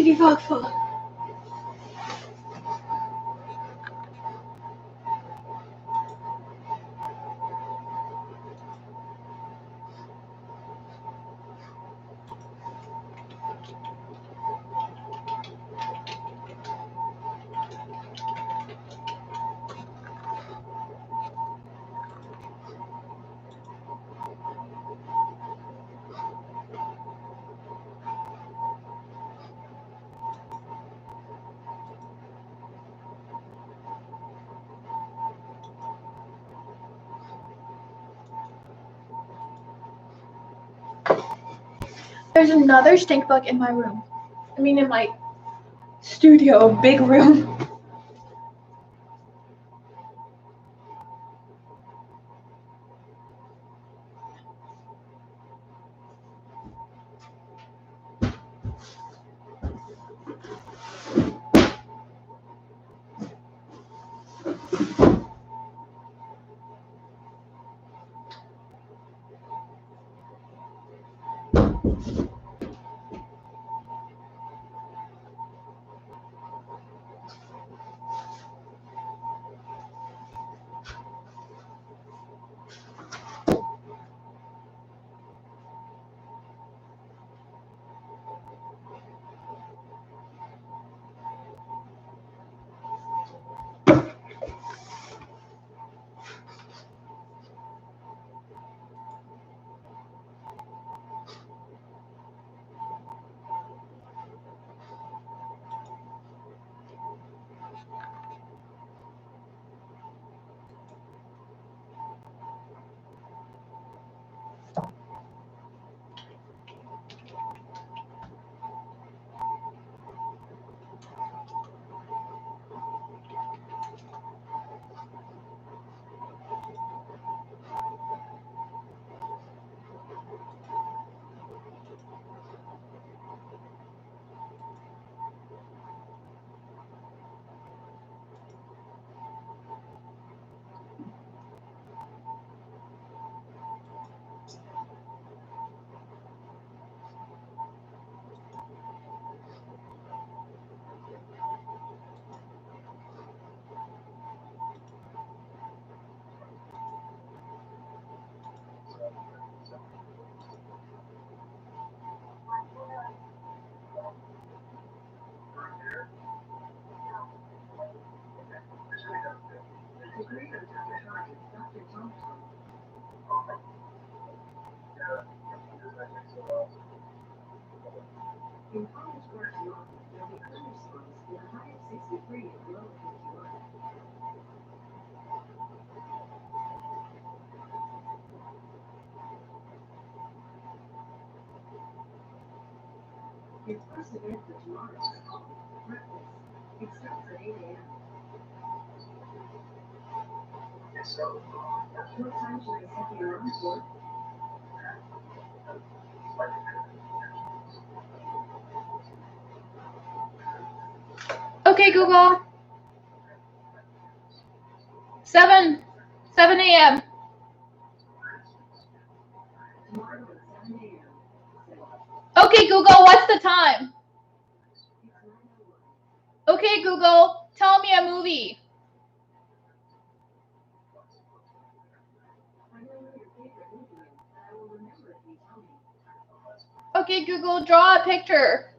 Tiki Fogful. There's another stink bug in my room. I mean, in my studio, big room. Okay, Google. 7 a.m. Okay, Google, what's the time? Okay, Google, tell me a movie. Okay, Google, draw a picture.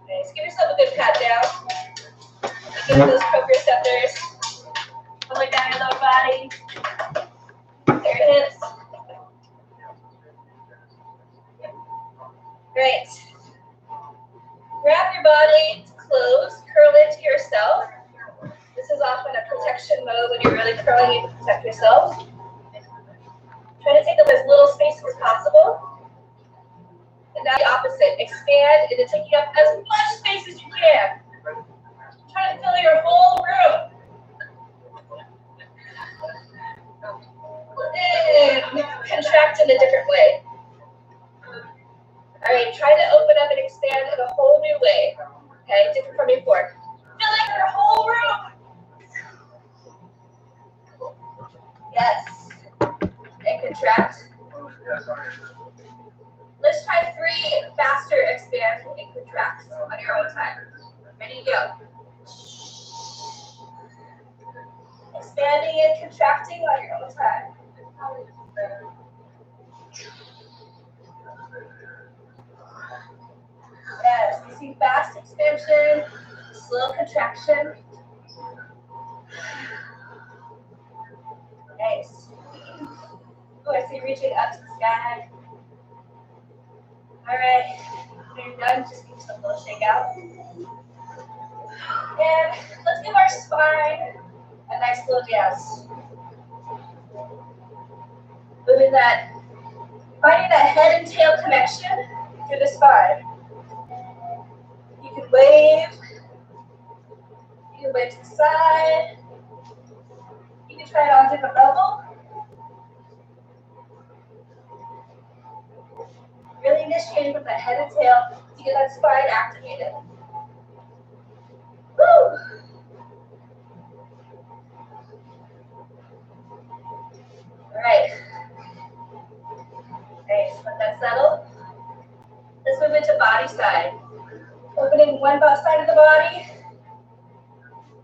Nice. Give yourself a good pat down. Get those proprioceptors all the way down your lower body. Your hips. Great. Wrap your body close, curl into yourself. This is often a protection mode when you're really curling in to protect yourself. Try to take up as little space as possible. And now the opposite. Expand into taking up as much space as you can. Try to fill your whole room. And contract in a different way. All right, try to open up and expand in a whole new way. Okay, different from before. Filling your whole room. Yes. And contract. Let's try 3 faster expands and contracts on your own time. Ready to go. Expanding and contracting on your own time. Yes, you see fast expansion, slow contraction. Nice. Oh, I see reaching up to the sky. All right, when you're done, just give yourself a little shake out. And let's give our spine a nice little dance. Moving that, finding that head and tail connection through the spine. You can wave. You can wave to the side. You can try it on a different level. Really initiating with that head and tail to get that spine activated. Woo! All right. Nice. Let that settle. Let's move into body side. Opening one side of the body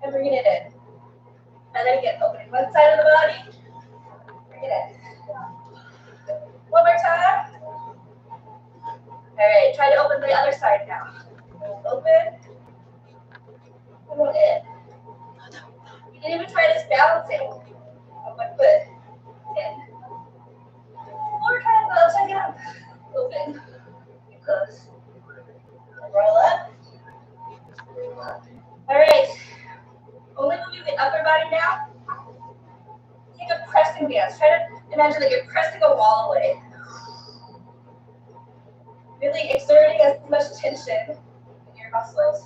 and bringing it in. And then again, opening one side of the body, bring it in. One more time. All right, try to open the other side now. Open. Come on in. You can even try this balancing on one foot. In. Or try to go upside down. Open. And close. And roll up. All right. Only moving the upper body now. Take a pressing dance. Try to imagine that you're pressing a wall away. Really exerting as much tension in your muscles.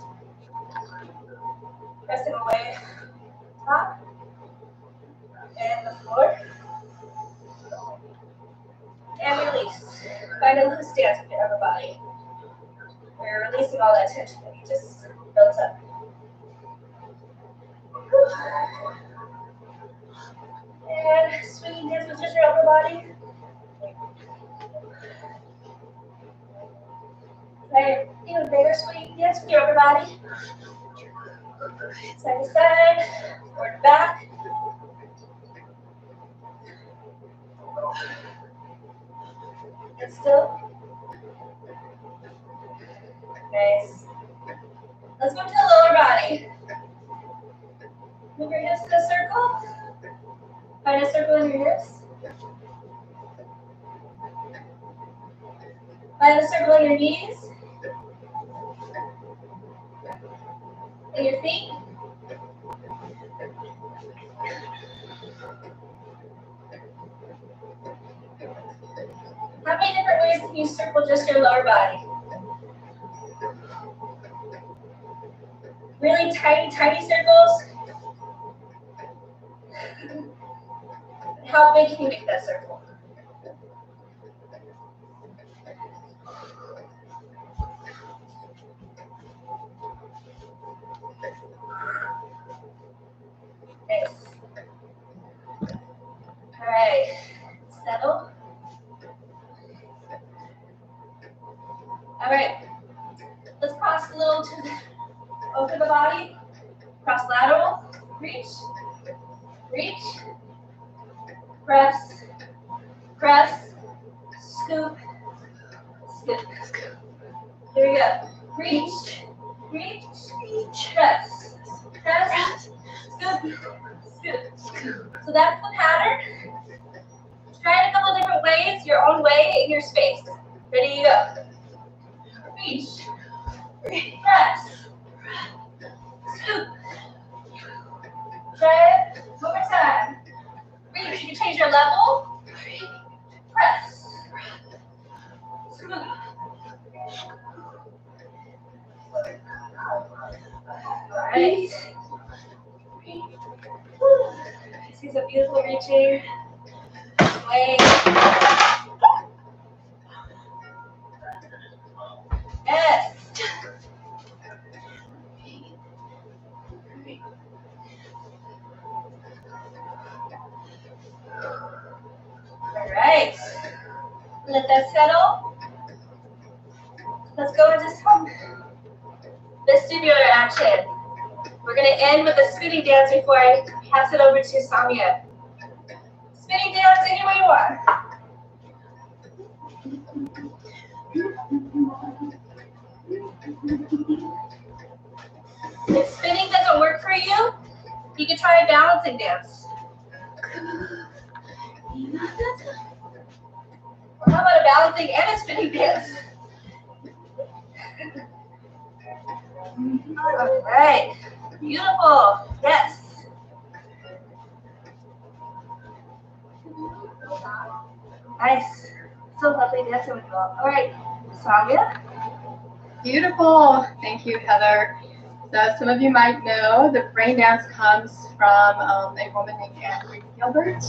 Pressing away. Top. And the floor. And release. Find a loose stance with your upper body. Where you're releasing all that tension that you just built up. And swinging dance with just your upper body. Right, even bigger swinging dance with your upper body. Side to side, forward to back. And still. Nice. Let's go to the lower body. Move your hips in a circle. Find a circle in your hips. Find a circle in your knees. And your feet. How many different ways can you circle just your lower body? Really tiny, tiny circles. How big can you make that circle? Nice. All right. Settle. All right. Let's cross a little to the, open the body. Cross lateral. Reach. Reach. press, press, scoop, scoop. Here we go. Reach, reach, reach, press, press, scoop, scoop. So that's the pattern. Try it a couple different ways, your own way, in your space. Ready, go. Reach, press, scoop. Try it one more time. Reach, you can change your level. Press, scoop. Alright. This is a beautiful reaching. Sway. Yes. Alright. Let that settle. Let's go into some vestibular action. We're going to end with a spinning dance before I pass it over to Samia. Spinning dance anywhere you are. If spinning doesn't work for you, you can try a balancing dance. Or how about a balancing and a spinning dance? All right. Beautiful. Yes. Nice. So lovely dancing with you all. All right. Samia. Beautiful. Thank you, Heather. So some of you might know the brain dance comes from a woman named Anne Gilbert,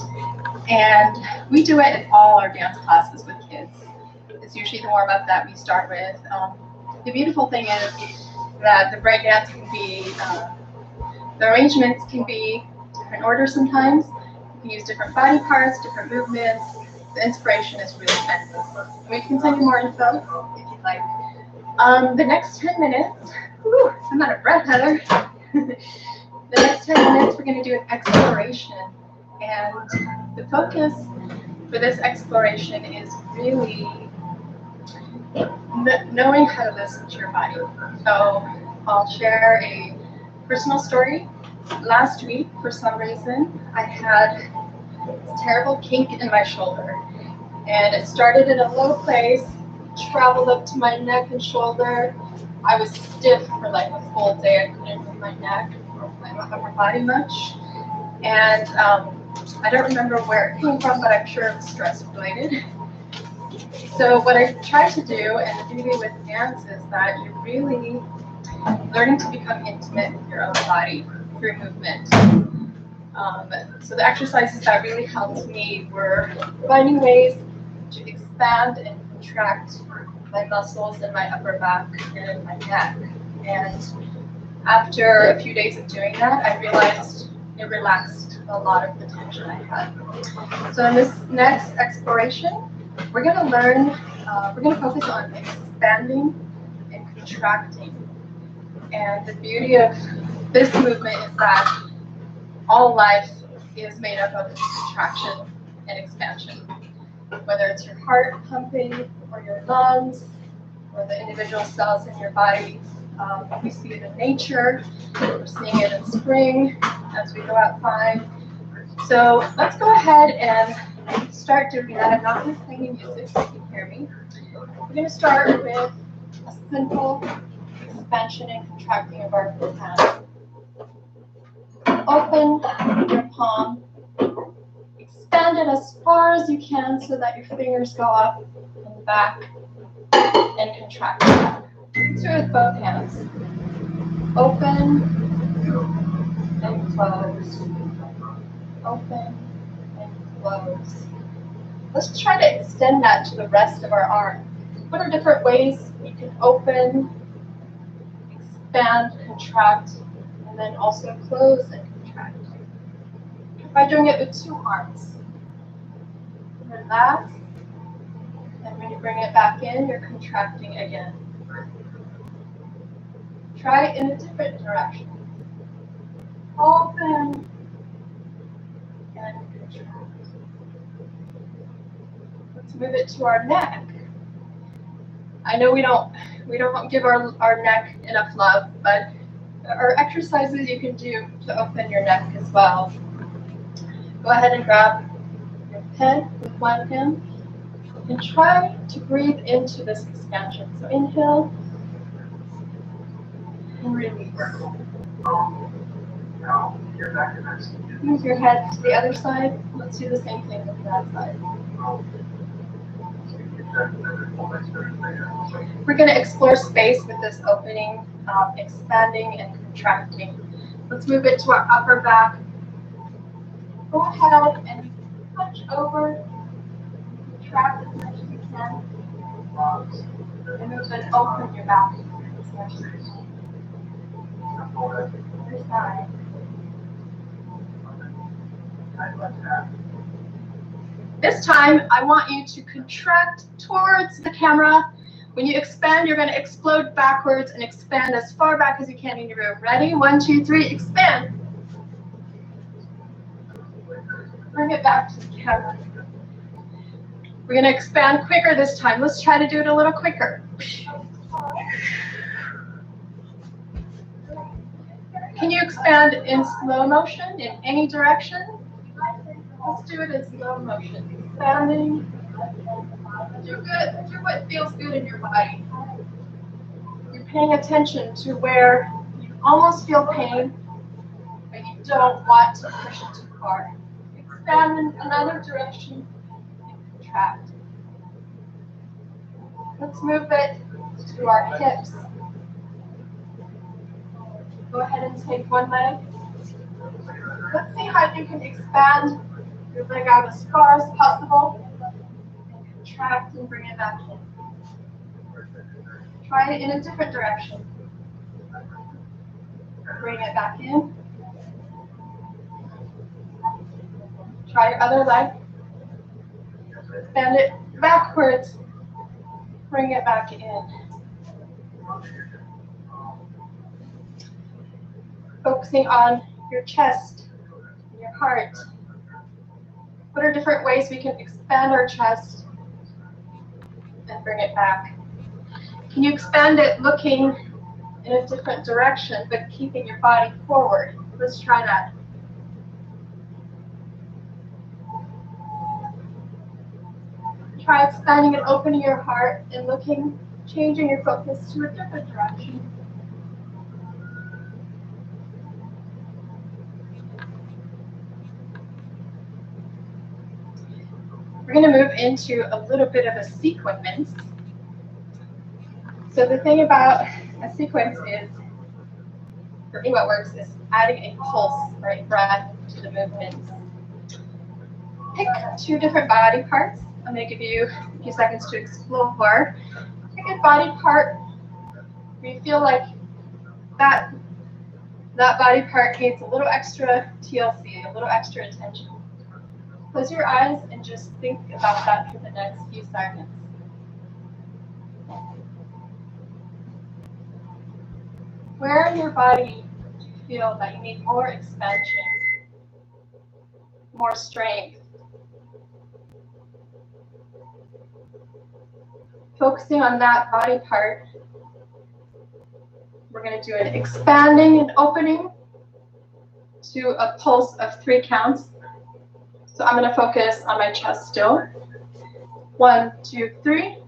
and we do it in all our dance classes with kids. It's usually the warm-up that we start with. The beautiful thing is that the break dance can be, the arrangements can be different orders sometimes. You can use different body parts, different movements. The inspiration is really endless. We can send you more info if you'd like. The next 10 minutes, whew, I'm out of breath, Heather. The next 10 minutes, we're going to do an exploration. And the focus for this exploration is really knowing how to listen to your body. So I'll share a personal story. Last week, for some reason, I had this terrible kink in my shoulder. And it started in a low place, traveled up to my neck and shoulder. I was stiff for like a full day. I couldn't move my neck or my upper body much. And I don't remember where it came from, but I'm sure it was stress related. So what I try to do, and the beauty with dance is that you're really learning to become intimate with your own body through movement. So the exercises that really helped me were finding ways to expand and contract my muscles in my upper back and my neck. And after a few days of doing that, I realized it relaxed a lot of the tension I had. So in this next exploration, we're going to learn, we're going to focus on expanding and contracting. And the beauty of this movement is that all life is made up of contraction and expansion. Whether it's your heart pumping, or your lungs, or the individual cells in your body. We see it in nature, we're seeing it in spring as we go outside. So let's go ahead and start doing that. I'm not going to play any music so you can hear me. We're going to start with a simple expansion and contracting of our hands. Open your palm. Expand it as far as you can so that your fingers go up and back and contract back. Let's do it with both hands. Open and close. Open and close. Let's try to extend that to the rest of our arm. What are different ways you can open, expand, contract, and then also close and contract? By doing it with two arms. Relax, and when you bring it back in, you're contracting again. Try it in a different direction. Open and contract. Let's move it to our neck. I know we don't give our neck enough love, but are exercises you can do to open your neck as well. Go ahead and grab your head with one hand and try to breathe into this expansion. So inhale and release. Move your head to the other side. Let's do the same thing with that side. We're going to explore space with this opening, expanding and contracting. Let's move it to our upper back. Go ahead and punch over, contract as much as you can, and move and open your back as much as you can. Other side. This time, I want you to contract towards the camera. When you expand, you're going to explode backwards and expand as far back as you can in your room. Ready? 1, 2, 3, expand. Bring it back to the camera. We're going to expand quicker this time. Let's try to do it a little quicker. Can you expand in slow motion in any direction? Let's do it in slow motion. Expanding. Do what feels good in your body. You're paying attention to where you almost feel pain, but you don't want to push it too far. Expand in another direction and contract. Let's move it to our hips. Go ahead and take one leg. Let's see how you can expand your leg out as far as possible. Contract and bring it back in. Try it in a different direction. Bring it back in. Try your other leg. Expand it backwards. Bring it back in. Focusing on your chest, your heart. What are different ways we can expand our chest and bring it back? Can you expand it looking in a different direction, but keeping your body forward? Let's try that. Try expanding and opening your heart and looking, changing your focus to a different direction. We're going to move into a little bit of a sequence. So the thing about a sequence is, for me what works is adding a pulse or a breath to the movements. Pick 2 different body parts. I'm going to give you a few seconds to explore. Pick a body part where you feel like that body part needs a little extra TLC, a little extra attention. Close your eyes and just think about that for the next few seconds. Where in your body do you feel that you need more expansion, more strength? Focusing on that body part, we're going to do an expanding and opening to a pulse of 3 counts. So I'm going to focus on my chest still. 1, 2, 3.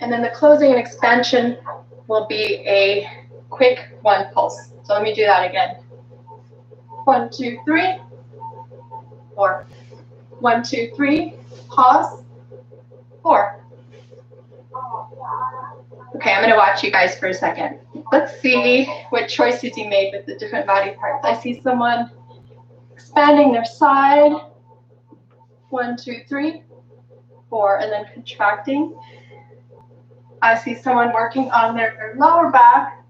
And then the closing and expansion will be a quick 1 pulse. So let me do that again. 1, 2, 3. 4. 1, 2, 3. Pause. 4. Okay, I'm going to watch you guys for a second. Let's see what choices you made with the different body parts. I see someone expanding their side. 1, 2, 3, 4, and then contracting. I see someone working on their lower back,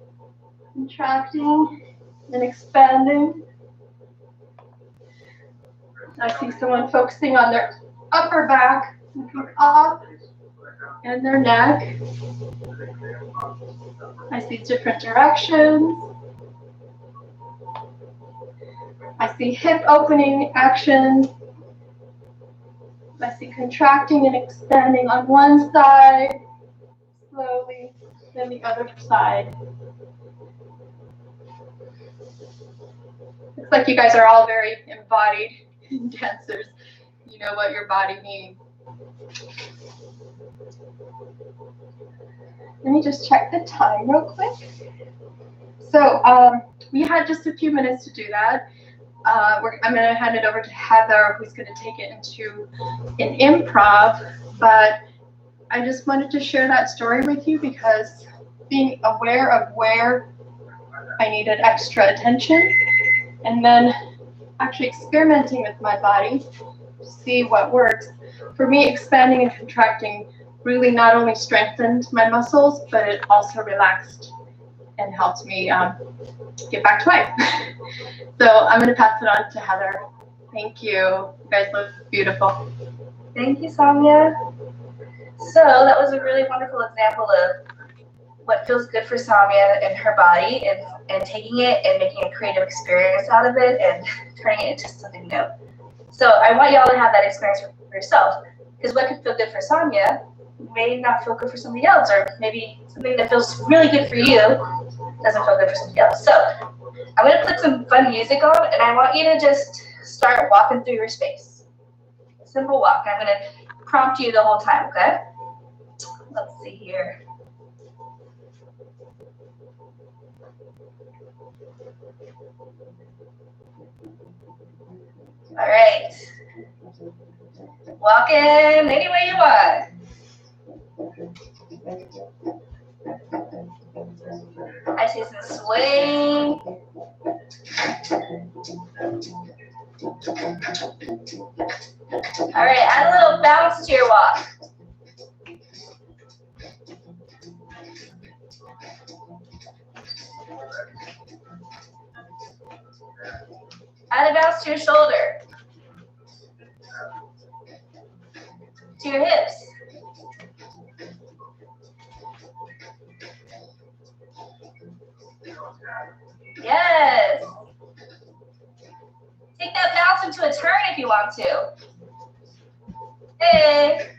contracting and expanding. I see someone focusing on their upper back, looking up, and their neck. I see different directions. I see hip opening action. I see contracting and expanding on one side, slowly, then the other side. Looks like you guys are all very embodied dancers. You know what your body needs. Let me just check the time real quick. So we had just a few minutes to do that. I'm going to hand it over to Heather, who's going to take it into an improv. But I just wanted to share that story with you because being aware of where I needed extra attention and then actually experimenting with my body to see what works. For me, expanding and contracting really not only strengthened my muscles, but it also relaxed and helped me get back to life. So I'm going to pass it on to Heather. Thank you. You guys look beautiful. Thank you, Samia. So that was a really wonderful example of what feels good for Samia and her body, and taking it and making a creative experience out of it and turning it into something new. So I want y'all to have that experience for yourself, because what could feel good for Samia may not feel good for somebody else, or maybe something that feels really good for you doesn't feel good for somebody else. So I'm going to put some fun music on, and I want you to just start walking through your space. A simple walk. I'm going to prompt you the whole time, okay? Let's see here. All right. Walk in any way you want. I see some swing. All right, add a little bounce to your walk. Add a bounce to your shoulder, to your hips. Yes. Take that bounce into a turn if you want to. Hey.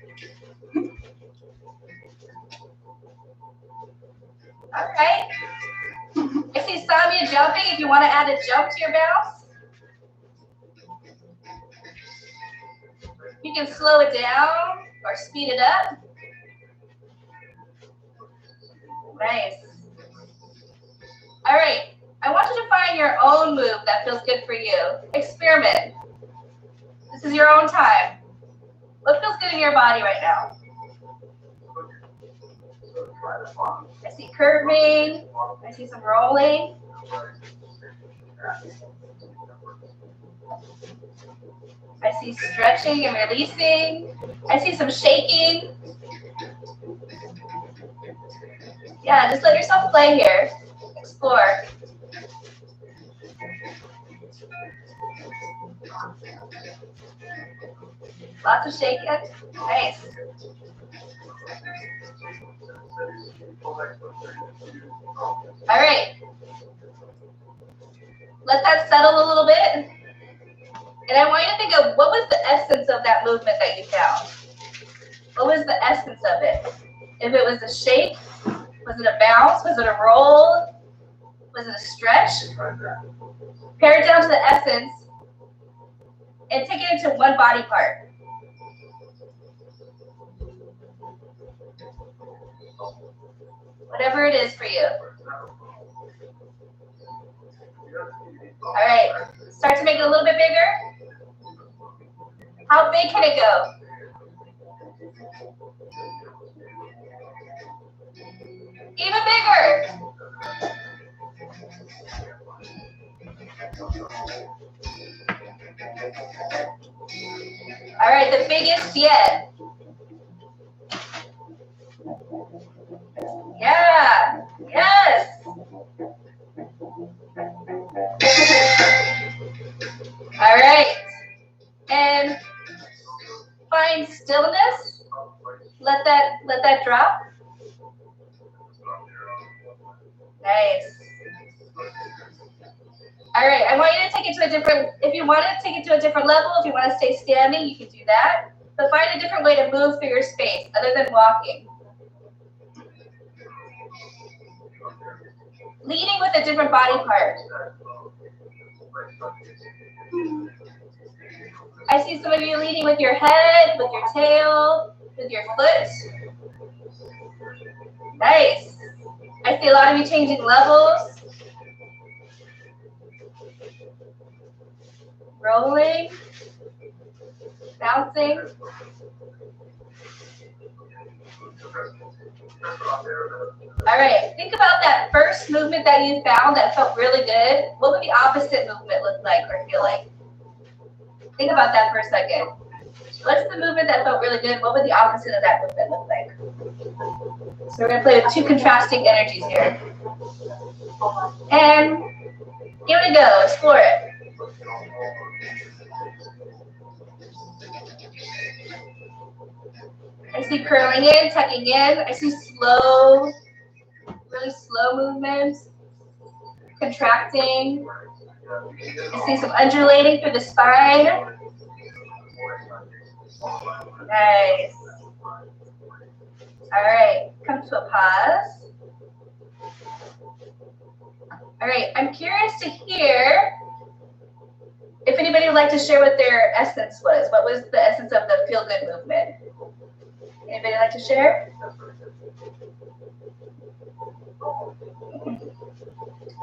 All right. I see Samia jumping. If you want to add a jump to your bounce, you can slow it down or speed it up. Nice. All right. I want you to find your own move that feels good for you. Experiment. This is your own time. What feels good in your body right now? I see curving. I see some rolling. I see stretching and releasing. I see some shaking. Yeah, just let yourself play here. Explore. Lots of shaking. Nice. All right. Let that settle a little bit. And I want you to think of what was the essence of that movement that you found. What was the essence of it? If it was a shake, was it a bounce? Was it a roll? Was it a stretch? Pare it down to the essence and take it into one body part. Whatever it is for you. All right, start to make it a little bit bigger. How big can it go? Even bigger. All right, the biggest yet. Yeah, yes. All right, and find stillness. Let that drop. Nice. All right, I want you to take it to a different, if you want to take it to a different level, if you want to stay standing, you can do that. So find a different way to move through your space other than walking. Leading with a different body part. I see some of you leading with your head, with your tail, with your foot. Nice. I see a lot of you changing levels. Rolling. Bouncing. All right, think about that first movement that you found that felt really good. What would the opposite movement look like or feel like? Think about that for a second. What's the movement that felt really good? What would the opposite of that movement look like? So we're going to play with two contrasting energies here. And give it a go. Explore it. I see curling in, tucking in. I see slow, really slow movements. Contracting. I see some undulating through the spine. Nice. All right, come to a pause. All right, I'm curious to hear if anybody would like to share what their essence was. What was the essence of the feel-good movement? Anybody like to share?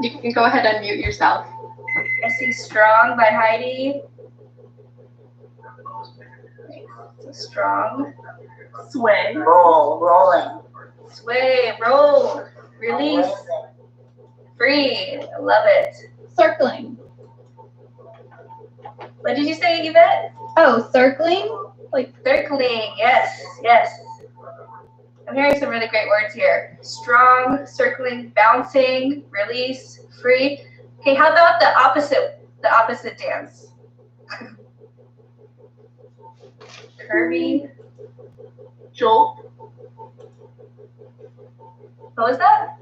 You can go ahead and mute yourself. I see strong by Heidi. So strong. Sway. Rolling. Sway, roll, release, free. I love it. Circling. What did you say, Yvette? Oh, circling? Like Circling. Yes, yes. I'm hearing some really great words here. Strong, circling, bouncing, release, free. Okay, how about the opposite dance? Curvy. jolt, What was that?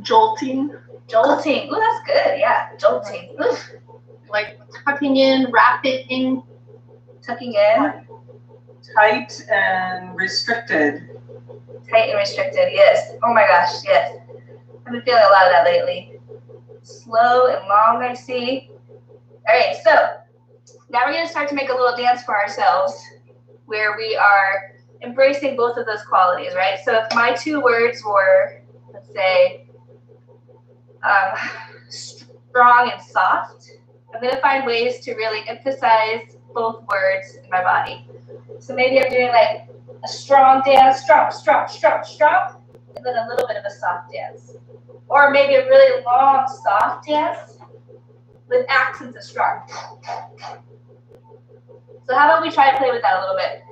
jolting, Jolting. Ooh, that's good. Yeah, jolting. Ooh. like tucking in, wrapping. Tucking in. Tight and restricted. Tight and restricted. Yes. Oh my gosh. Yes. I've been feeling a lot of that lately. Slow and long, I see. All right. So now we're going to start to make a little dance for ourselves where we are embracing both of those qualities, right? So if my two words were, let's say, strong and soft, I'm going to find ways to really emphasize both words in my body. So maybe I'm doing like a strong dance, strong, strong, strong, strong, and then a little bit of a soft dance. Or maybe a really long, soft dance with accents of strong. So how about we try to play with that a little bit?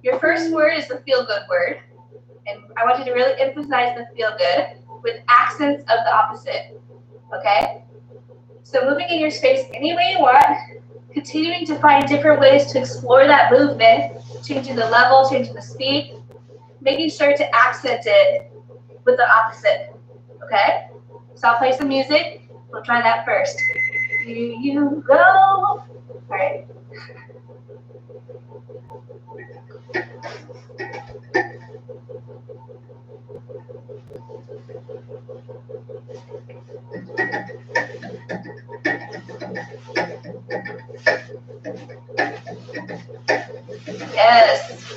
Your first word is the feel-good word. And I want you to really emphasize the feel-good with accents of the opposite, okay? So moving in your space any way you want, continuing to find different ways to explore that movement, changing the level, changing the speed, making sure to accent it with the opposite, okay? So I'll play some music. We'll try that first. Here you go. All right. Yes.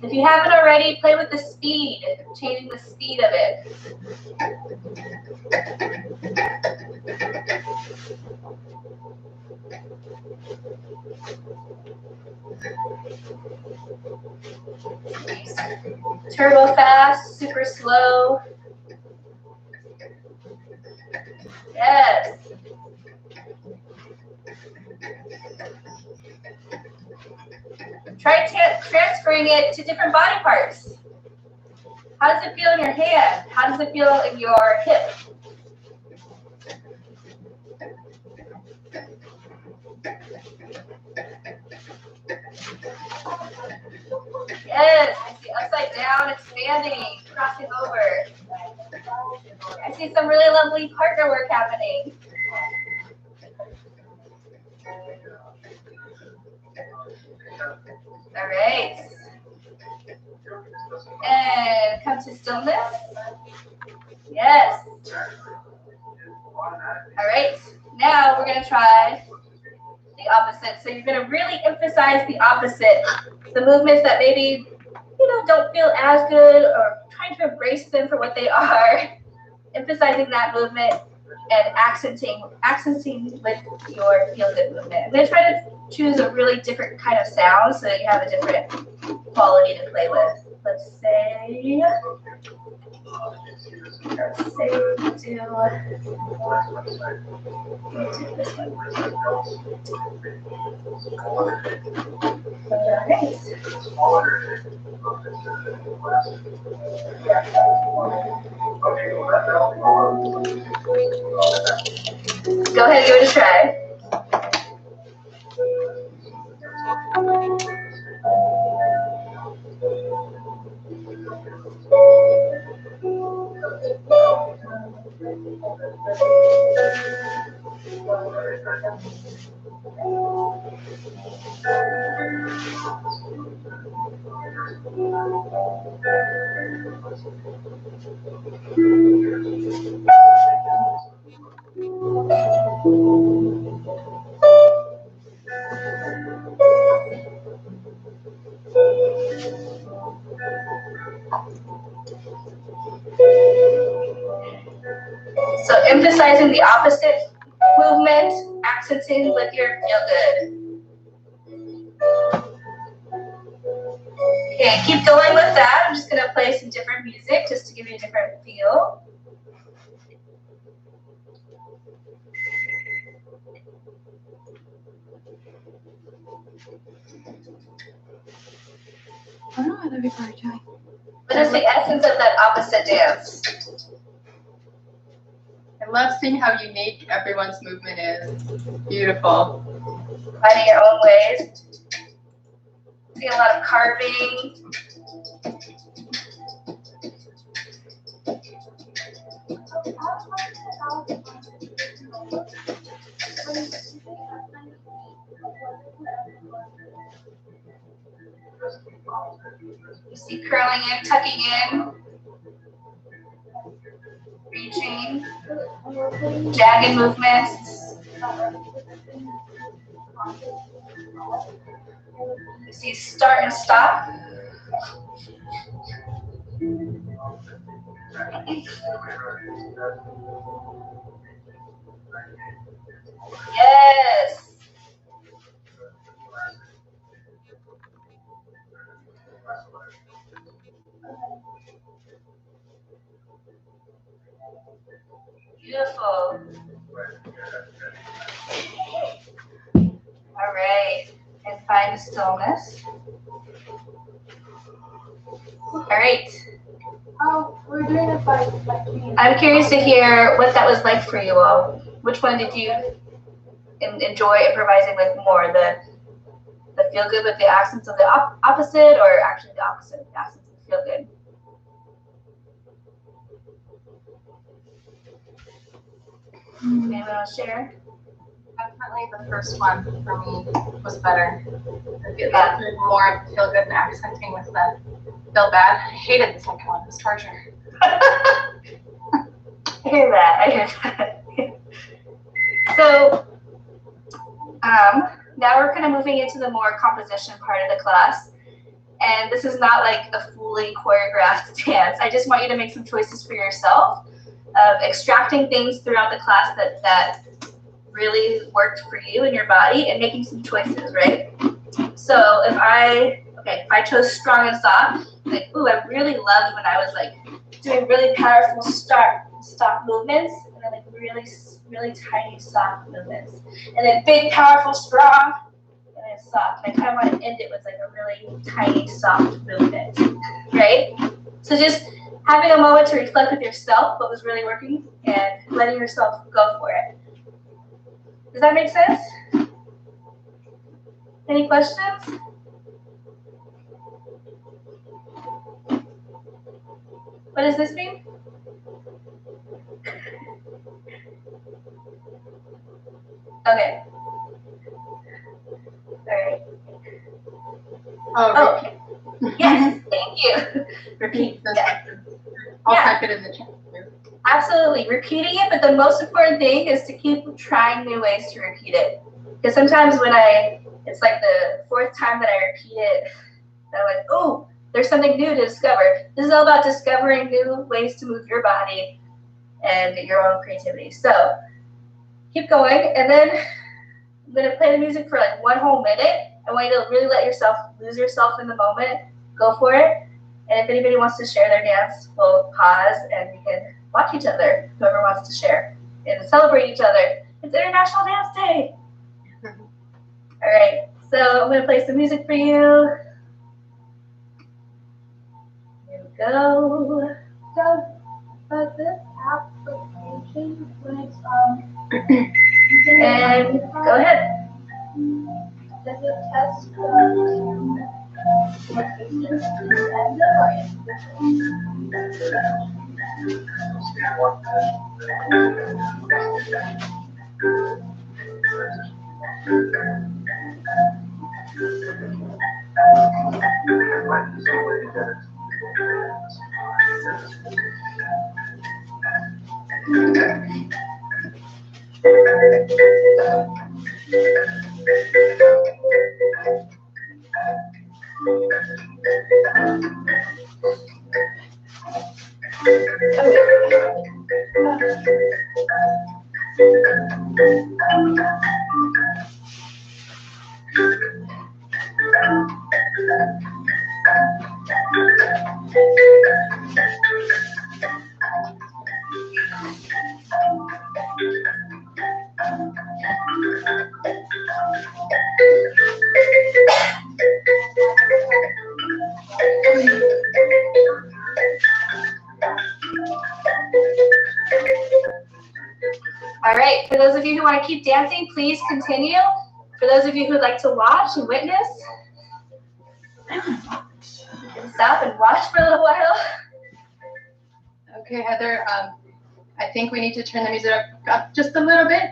If you haven't already, play with the speed, changing the speed of it. Turbo fast, super slow. Yes. Try transferring it to different body parts. How does it feel in your hand? How does it feel in your hip? Yes, I see upside down, expanding, crossing over. I see some really lovely partner work happening. All right. And come to stillness. Yes. All right. Now we're going to try the opposite. So you're going to really emphasize the opposite. The movements that maybe, don't feel as good, or trying to embrace them for what they are. Emphasizing that movement and accenting with your feel-good movement. I'm going to try to choose a really different kind of sound so that you have a different quality to play with. Let's say we do this one. Go ahead, give it a try. So emphasizing the opposite movement, accenting with your feel good. Okay, keep going with that. I'm just going to play some different music just to give you a different feel. What is the essence of that opposite dance? I love seeing how unique everyone's movement is. Beautiful. Finding your own ways. See a lot of carving. You see curling in, tucking in, reaching, jagged movements. You see start and stop. Yes. Beautiful. All right. And find stillness. All right. Oh, we're doing it by I'm curious to hear what that was like for you all. Which one did you enjoy improvising with more? The feel good with the accents of the opposite, or actually the opposite of the accents of feel good? Anyone want to share? Definitely the first one for me was better. I feel that more feel good and accenting with the feel bad. I hated the second one. It was torture. I hear that. So now we're kind of moving into the more composition part of the class. And this is not like a fully choreographed dance. I just want you to make some choices for yourself of extracting things throughout the class that really worked for you and your body, and making some choices, right? So if I Okay, if I chose strong and soft, like, ooh, I really loved when I was like doing really powerful stop movements, and then like really, really tiny soft movements, and then big, powerful, strong, and then soft. And I kind of want to end it with like a really tiny, soft movement, right? So just having a moment to reflect with yourself what was really working and letting yourself go for it. Does that make sense? Any questions? What does this mean? Okay. All right. Oh, Okay. Yes, thank you. Repeat. Yeah. I'll Yeah. type it in the chat. Absolutely. Repeating it, but the most important thing is to keep trying new ways to repeat it. Because sometimes when it's like the fourth time that I repeat it, I'm like, oh, there's something new to discover. This is all about discovering new ways to move your body and your own creativity. So keep going, and then I'm gonna play the music for like 1 whole minute. I want you to really let yourself lose yourself in the moment. Go for it. And if anybody wants to share their dance, we'll pause and we can watch each other, whoever wants to share, and celebrate each other. It's International Dance Day. All right, so I'm gonna play some music for you. Here we go. But this application, when it's And go ahead. does it test what distance to send All right, for those of you who want to keep dancing, please continue. For those of you who would like to watch and witness, you can stop and watch for a little while. Okay, Heather, I think we need to turn the music up just a little bit.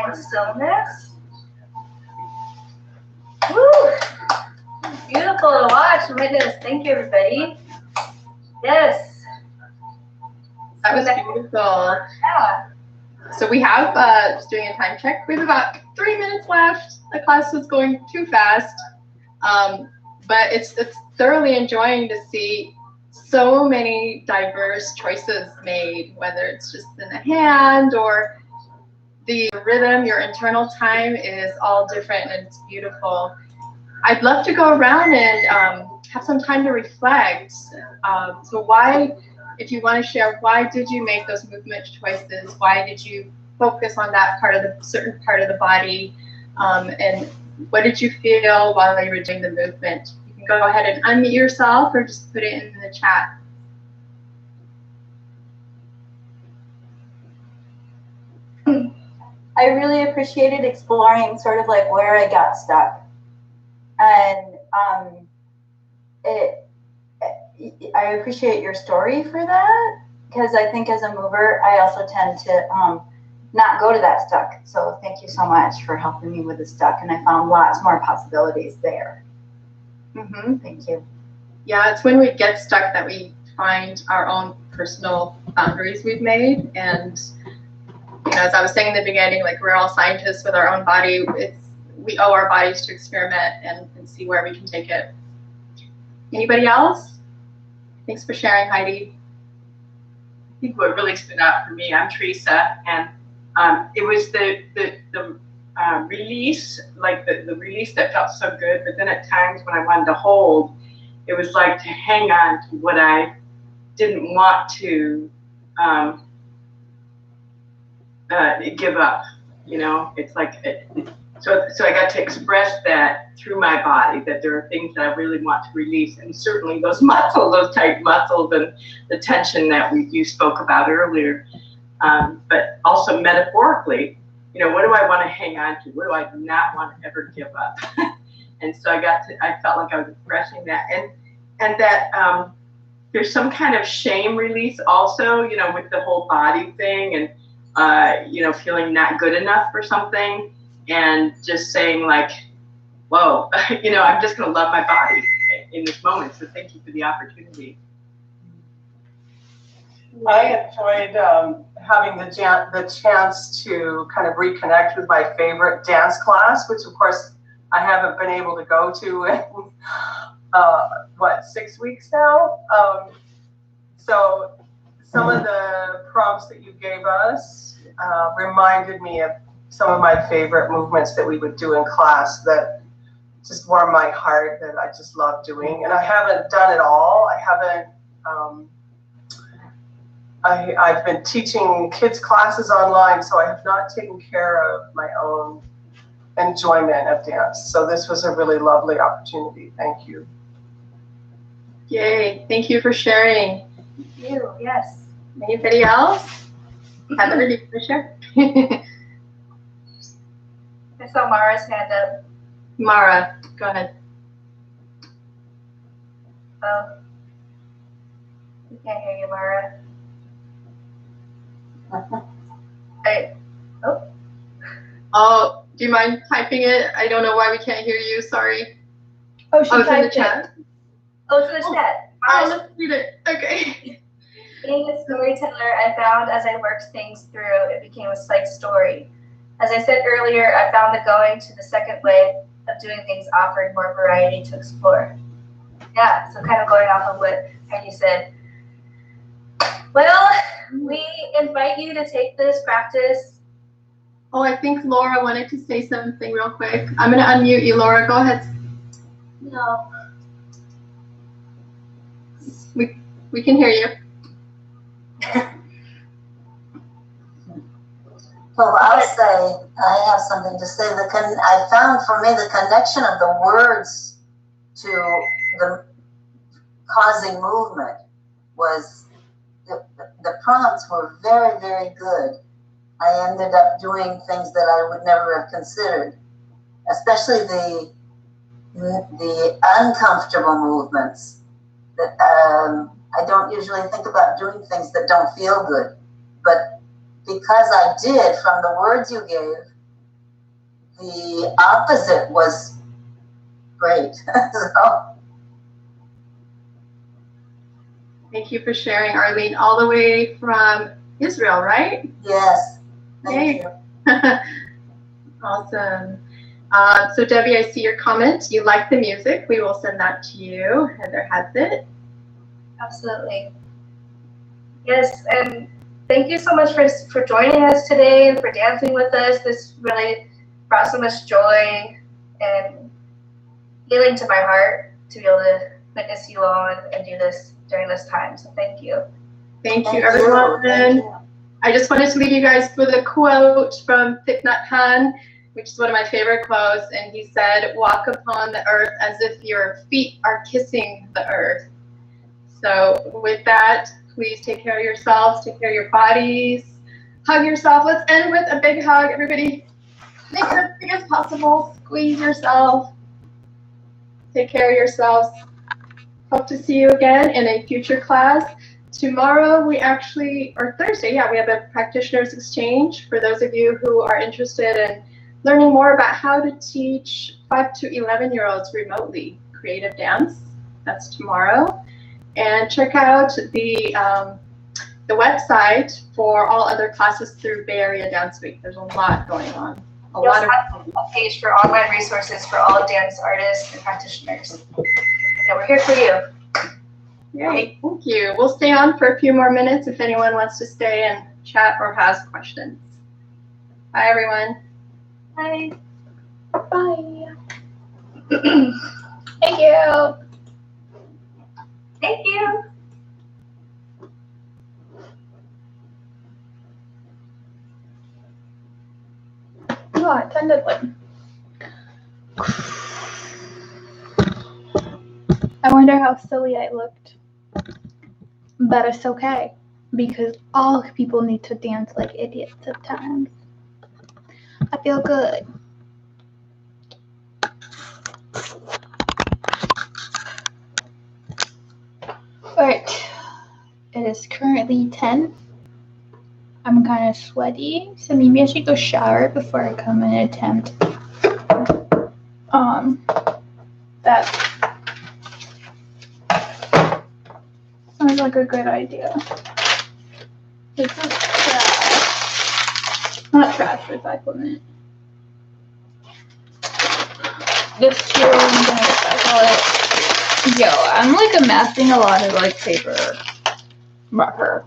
find stillness. Woo! Beautiful to watch and witness. Thank you, everybody. Yes. That was beautiful. Yeah. So we have, just doing a time check, we have about 3 minutes left. The class was going too fast. But it's thoroughly enjoying to see so many diverse choices made, whether it's just in the hand or the rhythm. Your internal time is all different and it's beautiful. I'd love to go around and have some time to reflect. So why, if you want to share, why did you make those movement choices? Why did you focus on that part of the certain part of the body? And what did you feel while you were doing the movement? You can go ahead and unmute yourself or just put it in the chat. I really appreciated exploring sort of like where I got stuck. And I appreciate your story for that, because I think as a mover, I also tend to not go to that stuck. So thank you so much for helping me with the stuck. And I found lots more possibilities there. Thank you. Yeah, it's when we get stuck that we find our own personal boundaries we've made. And you know, as I was saying in the beginning, like we're all scientists with our own body. We owe our bodies to experiment and see where we can take it. Anybody else? Thanks for sharing, Heidi. I think what really stood out for me, I'm Teresa, and it was the release, like the release that felt so good, but then at times when I wanted to hold, it was like to hang on to what I didn't want to give up, you know? It's like, so I got to express that through my body, that there are things that I really want to release, and certainly those muscles, those tight muscles and the tension that you spoke about earlier. But also metaphorically, you know, what do I want to hang on to? What do I not want to ever give up? And so I felt like I was expressing that. And that there's some kind of shame release also, you know, with the whole body thing and, you know, feeling not good enough for something and just saying like, whoa, you know, I'm just going to love my body in this moment. So thank you for the opportunity. I enjoyed having the chance to kind of reconnect with my favorite dance class, which of course I haven't been able to go to in, 6 weeks now? So some of the prompts that you gave us reminded me of some of my favorite movements that we would do in class that just warm my heart, that I just love doing. And I haven't done it all. I haven't, I've been teaching kids classes online, so I have not taken care of my own enjoyment of dance. So this was a really lovely opportunity. Thank you. Yay, thank you for sharing. Thank you, yes. Anybody else? Heather, do you want to share? I saw Mara's hand up. Mara, go ahead. Oh. We can't hear you, Mara. Oh, do you mind typing it? I don't know why we can't hear you. Sorry. Oh, she Oh, it's in the typed chat. it. Oh, it's in the chat. Oh, let's read it. Okay. Being a storyteller, I found as I worked things through, it became a psych story. As I said earlier, I found that going to the second way of doing things offered more variety to explore. Yeah, so kind of going off of what Heidi said. Well, we invite you to take this practice. Oh, I think Laura wanted to say something real quick. I'm going to unmute you, Laura. Go ahead. No. We can hear you. Well, I'll say, I have something to say. I found for me the connection of the words to the causing movement was, the prompts were very, very good. I ended up doing things that I would never have considered, especially the uncomfortable movements that I don't usually think about doing things that don't feel good, but because I did, from the words you gave the opposite was great. So, Thank you for sharing, Arlene, all the way from Israel, right? yes, Yay. thank you. Awesome. So Debbie, I see your comment. You like the music. We will send that to you. Heather has it. Absolutely. Yes, and thank you so much for joining us today and for dancing with us. This really brought so much joy and healing to my heart to be able to witness you all and do this during this time. So thank you. Thank you, Thank everyone. Thank you. I just wanted to leave you guys with a quote from Thich Nhat Hanh, which is one of my favorite quotes. And he said, "Walk upon the earth as if your feet are kissing the earth." So with that, please take care of yourselves, take care of your bodies, hug yourself. Let's end with a big hug. Everybody, make it as big as possible. Squeeze yourself. Take care of yourselves. Hope to see you again in a future class. Tomorrow or Thursday, we have a practitioners exchange for those of you who are interested in learning more about how to teach 5 to 11-year-olds remotely creative dance. That's tomorrow. And check out the website for all other classes through Bay Area Dance Week. There's a lot going on. We also have a page for online resources for all dance artists and practitioners. Yeah, we're here for you. Great, thank you. We'll stay on for a few more minutes if anyone wants to stay and chat or has questions. Bye, everyone. Bye. Bye. Thank you. Thank you. Oh, I attended one. I wonder how silly I looked. But it's okay, because all people need to dance like idiots at times. I feel good. Alright, it is currently 10. I'm kind of sweaty, so maybe I should go shower before I come and attempt that sounds like a good idea. This is trash. Not trash, recyclement. This here I'm gonna recycle it. Yo, I'm like amassing a lot of like paper marker.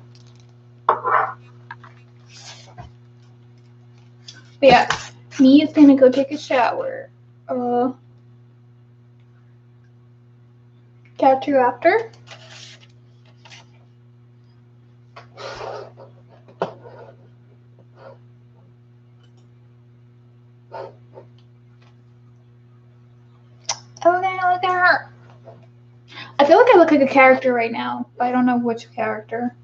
But yeah, me is gonna go take a shower. Catch you after. Okay, look at her. I feel like I look like a character right now, but I don't know which character.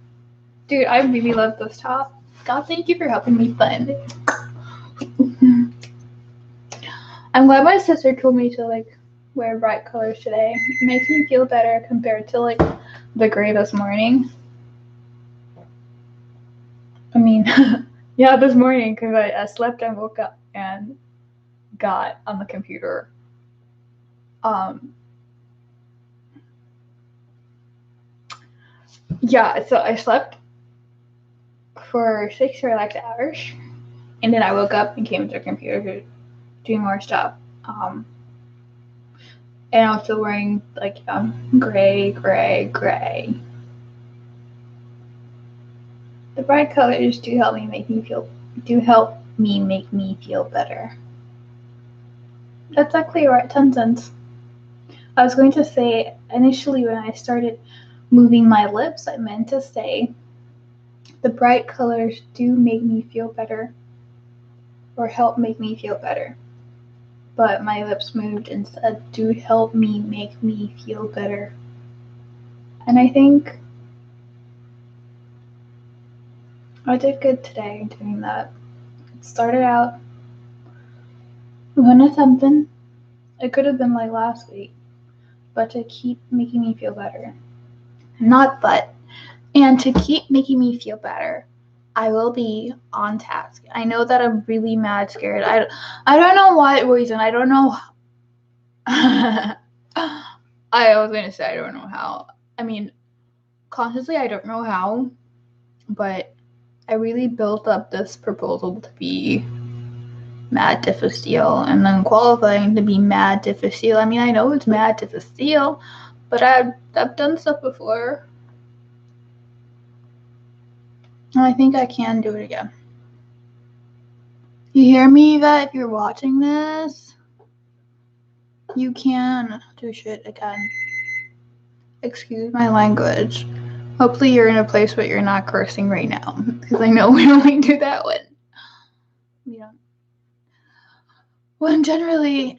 Dude, I really love this top. God, thank you for helping me find it. I'm glad my sister told me to like wear bright colors today. It makes me feel better compared to like the gray this morning. I mean, yeah, this morning because I slept and woke up and got on the computer. Yeah, so I slept for 6 relaxed hours, and then I woke up and came to the computer to do more stuff. And I was still wearing like gray. The bright colors do help me make me feel better. That's actually right, 10 cents. I was going to say initially when I started moving my lips, I meant to say the bright colors do make me feel better or help make me feel better. But my lips moved and said do help me make me feel better. And I think I did good today doing that. It started out one of something. It could have been like last week, but to keep making me feel better. And to keep making me feel better, I will be on task. I know that I'm really mad scared. I don't know what reason. I don't know. I was gonna say I don't know how. I mean, consciously I don't know how, but I really built up this proposal to be mad difficile, and then qualifying to be mad difficile. I mean, I know it's mad difficile, but I've done stuff before. And I think I can do it again. You hear me, Yvette? If you're watching this, you can do shit again. Excuse my language. Hopefully you're in a place where you're not cursing right now, because I know we only do that when generally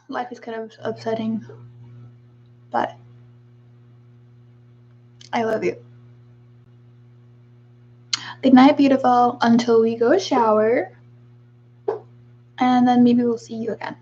life is kind of upsetting, but I love you. Good night, beautiful, until we go shower, and then maybe we'll see you again.